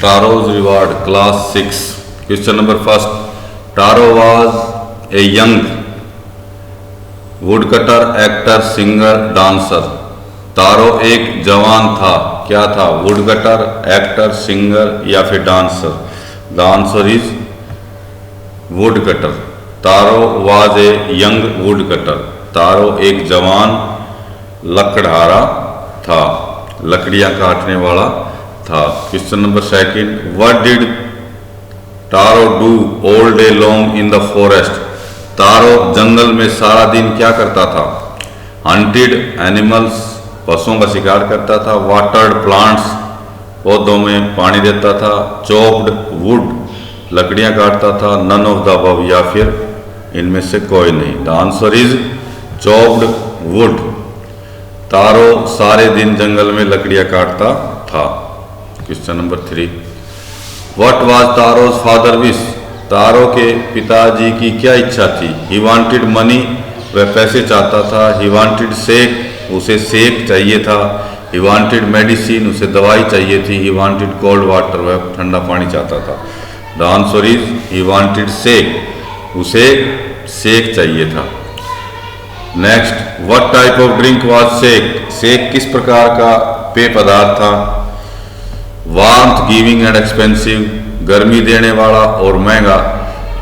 Taro's reward, class 6. Question number first. Taro was a young woodcutter, actor, singer, dancer. तारो एक जवान था, क्या था? वुडकटर, एक्टर, सिंगर या फिर dancer? The answer is woodcutter. Taro was a young woodcutter. Taro एक जवान लकड़हारा था, लकड़ियां काटने वाला था। Question number second, what did Taro do all day long in the forest? Taro जंगल में सारा दिन क्या करता था? हंटेड एनिमल्स, पशुओं का शिकार करता था। वाटर्ड प्लांट्स, पौधों में पानी देता था। चॉप्ड वुड, लकड़ियां काटता था। नन ऑफ द अबव, या फिर इनमें से कोई नहीं। The answer is chopped wood. Taro सारे दिन जंगल में लकड़ियां काटता था। Question number 3, what was Taro's father wish? Taro के पिताजी की क्या इच्छा थी? ही वांटेड मनी, वह पैसे चाहता था। ही वांटेड सेक, उसे सेक चाहिए था। ही वांटेड मेडिसिन, उसे दवाई चाहिए थी। ही वांटेड कोल्ड वाटर, वह ठंडा पानी चाहता था। The answer is he wanted sake, उसे सेक चाहिए था। Next, what type of drink was sake? Sake किस प्रकार का पेय पदार्थ था? वार्मथ, गिविंग एंड एक्सपेंसिव, गर्मी देने वाला और महंगा।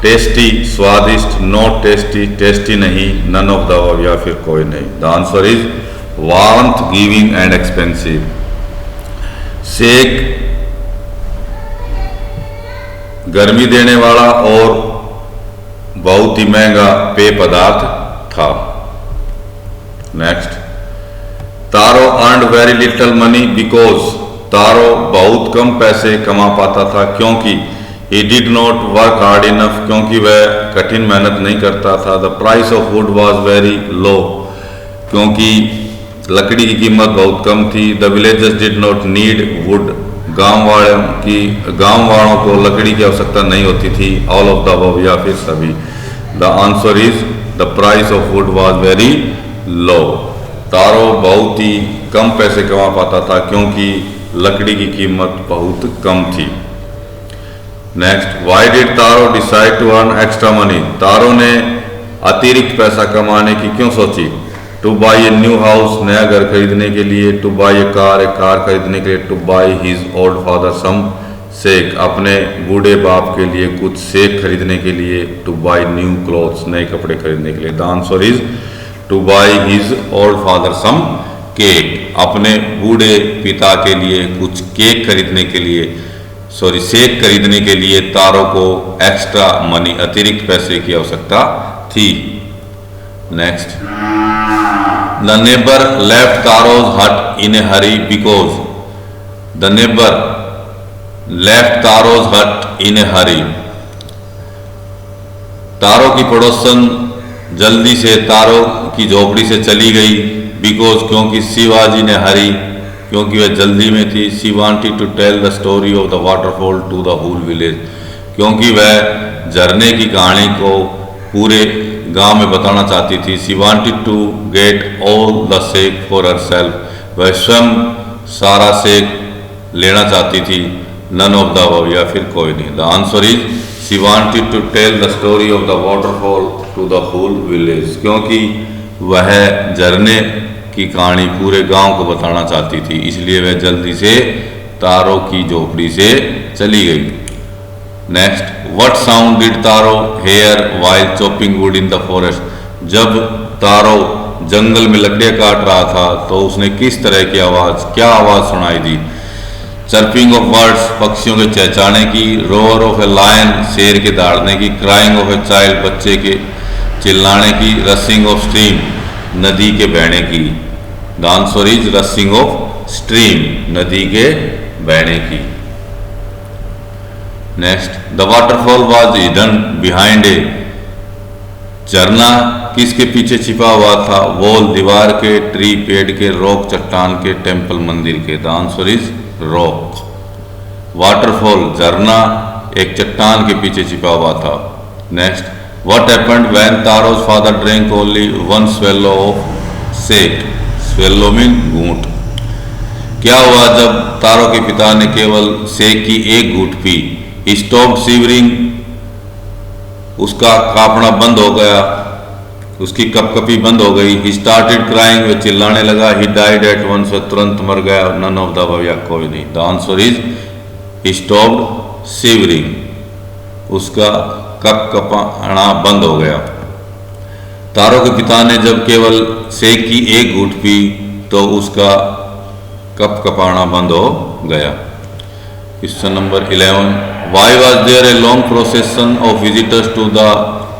टेस्टी, स्वादिष्ट। नॉट टेस्टी, टेस्टी नहीं। नन ऑफ द अबव, या फिर कोई नहीं। The answer is warmth, giving and expensive. Sake गर्मी देने वाला और बहुत ही महंगा पेय पदार्थ था। Next, Taro earned very little money because, Taro बहुत कम पैसे कमा पाता था क्योंकि he did not work hard enough, क्योंकि वह कठिन मेहनत नहीं करता था। The price of wood was very low, क्योंकि लकड़ी की कीमत बहुत कम थी। The villagers did not need wood, गांव वालों को लकड़ी की आवश्यकता नहीं होती थी। ऑल ऑफ द अबव, या फिर सभी। The answer is the price of wood was very low. Taro बहुत ही कम पैसे कमा पाता था क्योंकि लकड़ी की कीमत बहुत कम थी। Next, why did Taro decide to earn extra money? Taro ने अतिरिक्त पैसा कमाने की क्यों सोची? To buy a new house, नया घर खरीदने के लिए। टू बाई ए कार खरीदने के लिए। To buy his old father some sake, अपने बूढ़े बाप के लिए कुछ सेक खरीदने के लिए। टू बाई न्यू क्लोथ्स, नए कपड़े खरीदने के लिए। The answer is to buy his old father some cake, अपने बूढ़े पिता के लिए कुछ केक खरीदने के लिए, सेक खरीदने के लिए तारो को एक्स्ट्रा मनी, अतिरिक्त पैसे की आवश्यकता थी। नेक्स्ट, द नेबर लेफ्ट तारोज हट इन ए हरी बिकॉज, द नेबर लेफ्ट तारोज हट इन ए हरी, तारो की पड़ोसन जल्दी से तारो की झोपड़ी से चली गई। बिकॉज, क्योंकि शिवाजी ने हरी, क्योंकि वह जल्दी में थी। She wanted to tell the story of the waterfall to the whole village, क्योंकि वह झरने की कहानी को पूरे गांव में बताना चाहती थी। She wanted to get all the sake for herself, वह स्वयं सारा सेक लेना चाहती थी। नन ऑफ द अबव, या फिर कोई नहीं। The answer is she wanted to tell the story of the waterfall to the whole village, क्योंकि वह झरने की कहानी पूरे गांव को बताना चाहती थी, इसलिए वह जल्दी से तारो की झोपड़ी से चली गई। Next, what sound did Taro hear while chopping wood in the forest? जब तारो जंगल में लकड़ियां काट रहा था तो उसने किस तरह की आवाज, क्या आवाज सुनाई दी? चर्पिंग ऑफ बर्ड्स, पक्षियों के चहचहाने की। रोअर ऑफ ए लायन, शेर के दहाड़ने की। क्राइंग ऑफ ए चाइल्ड, बच्चे के चिल्लाने की। रसिंग ऑफ स्ट्रीम, नदी के बहने की। The answer is रसिंग of stream, नदी के बहने की। Next, the waterfall was hidden behind a, झरना किसके पीछे छिपा हुआ था? वॉल, दीवार के। ट्री, पेड़ के। रॉक, चट्टान के। टेम्पल, मंदिर के। The answer is rock. Waterfall, झरना एक चट्टान के पीछे छिपा हुआ था। Next, what happened when Taro's father drink only one swallow of sake? Swallow mean घूंट। क्या हुआ जब तारो के पिता ने केवल सेक की एक घूंट पी? स्टॉप शिवरिंग, उसका कांपना बंद हो गया, उसकी कपकपी बंद हो गई। ही स्टार्टेड क्राइंग, वह चिल्लाने लगा। ही डाइड एट वंस, वह तुरंत मर गया। नन ऑफ द अबव, या कोई नहीं। The answer is he stopped shivering, उसका कपकपाना बंद हो गया। तारो के पिता ने जब केवल सेक की एक घूंट पी तो उसका कपकपाना बंद हो गया। Question number 11, why was there a long procession of visitors to the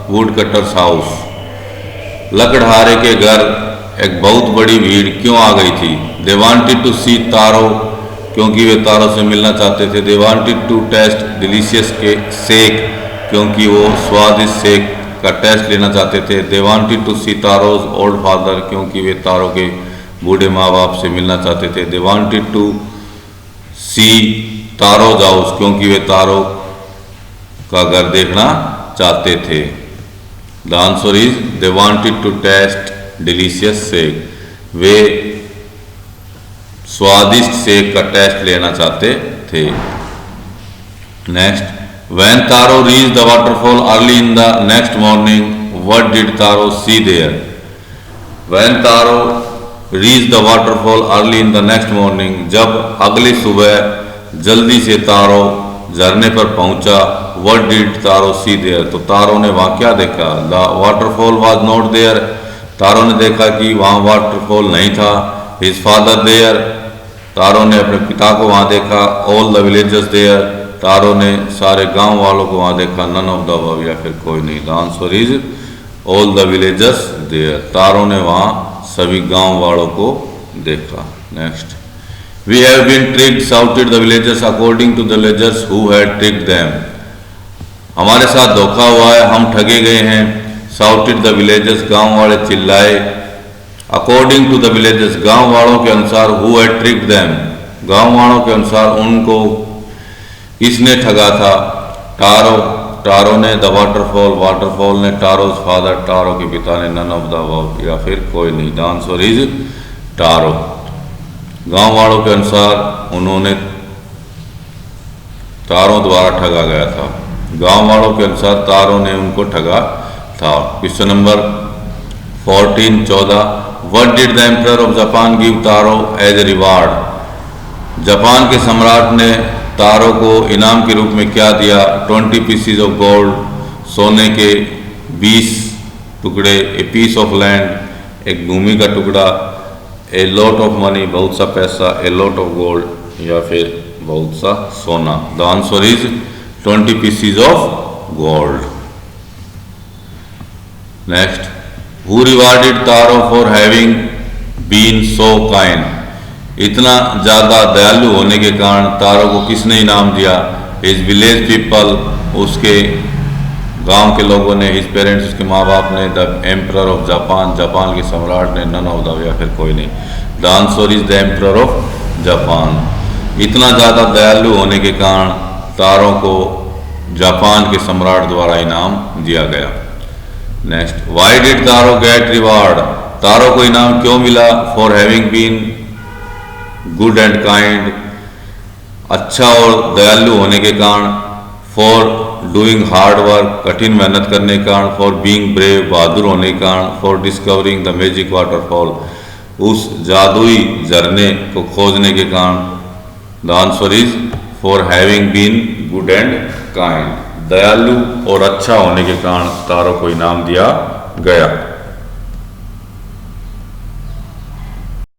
wood cutter's house? लकड़हारे के घर एक बहुत बड़ी भीड़ क्यों आ गई थी? दे वांटेड टू सी तारो, क्योंकि वे तारो से मिलना चाहते थे। They wanted to taste delicious के सेक, क्योंकि वो स्वादिष्ट सेक का टेस्ट लेना चाहते थे। They wanted to see Taro's old father, क्योंकि वे तारो के बूढ़े माँ बाप से मिलना चाहते थे। They wanted to see Taro's house, क्योंकि वे तारो का घर देखना चाहते थे। The answer is they wanted to taste delicious sake, वे स्वादिष्ट सेक का टेस्ट लेना चाहते थे। Next, when Taro reach the waterfall early in the next morning, what did Taro see there? When Taro reach the waterfall early in the next morning, जब अगली सुबह जल्दी से तारो झरने पर पहुंचा। What did Taro see there? तो Taro ने वहां क्या देखा? The waterfall was not there, Taro ने देखा कि वहां वाटरफॉल नहीं था। हिज फादर देयर, तारो ने अपने पिता को वहां देखा। All the villagers there, Taro ने सारे गांव वालों को वहां देखा। नन ऑफ द अबव, या फिर कोई नहीं। The answer is all the villagers there, Taro ने वहां सभी गांव वालों को देखा। Next, we have been tricked, shouted the villagers according to the villagers who had tricked them. हमारे साथ धोखा हुआ है, हम ठगे गए हैं। शाउटेड द विलेजर्स, गांव वाले चिल्लाए। अकॉर्डिंग टू द विलेजर्स, गांव वालों के अनुसार। हु हैड ट्रिक्ड देम, गांव वालों के अनुसार उनको किसने ठगा था? तारो, तारो ने। द वाटरफॉल, वाटरफॉल ने। तारोज फादर, तारो के पिता ने। नन ऑफ द अबव, या फिर कोई नहीं। द आंसर इज तारो, गांव वालों के अनुसार उन्होंने तारों द्वारा ठगा गया था। गांव वालों के अनुसार तारों ने उनको ठगा था। Question number 14, what did the emperor of Japan give Taro as a reward? Japan के सम्राट ने तारो को इनाम के रूप में क्या दिया? 20 पीसीज ऑफ गोल्ड, सोने के 20 टुकड़े। ए पीस ऑफ लैंड, एक भूमि का टुकड़ा। ए लॉट ऑफ मनी, बहुत सा पैसा। ए लॉट ऑफ गोल्ड, या फिर बहुत सा सोना। The answer is 20 pieces of gold. Next, who rewarded Taro for having been so kind? इतना ज्यादा दयालु होने के कारण तारो को किसने इनाम दिया? हिज विलेज पीपल, उसके गांव के लोगों ने। हिज पेरेंट्स, उसके माँ बाप ने। The emperor of Japan, Japan के सम्राट ने। नन ऑफ द, या फिर कोई नहीं। The answer is the emperor of Japan. इतना ज्यादा दयालु होने के कारण तारो को जापान के सम्राट द्वारा इनाम दिया गया। Next, why did Taro get reward? Taro को इनाम क्यों मिला? For having been good and kind, अच्छा और दयालु होने के कारण। फॉर डूइंग हार्ड वर्क, कठिन मेहनत करने के कारण। फॉर बीइंग ब्रेव, बहादुर होने के कारण। For discovering the magic waterfall, उस जादुई झरने को खोजने के कारण। The answer is for having been good and kind, दयालु और अच्छा होने के कारण तारो को इनाम दिया गया।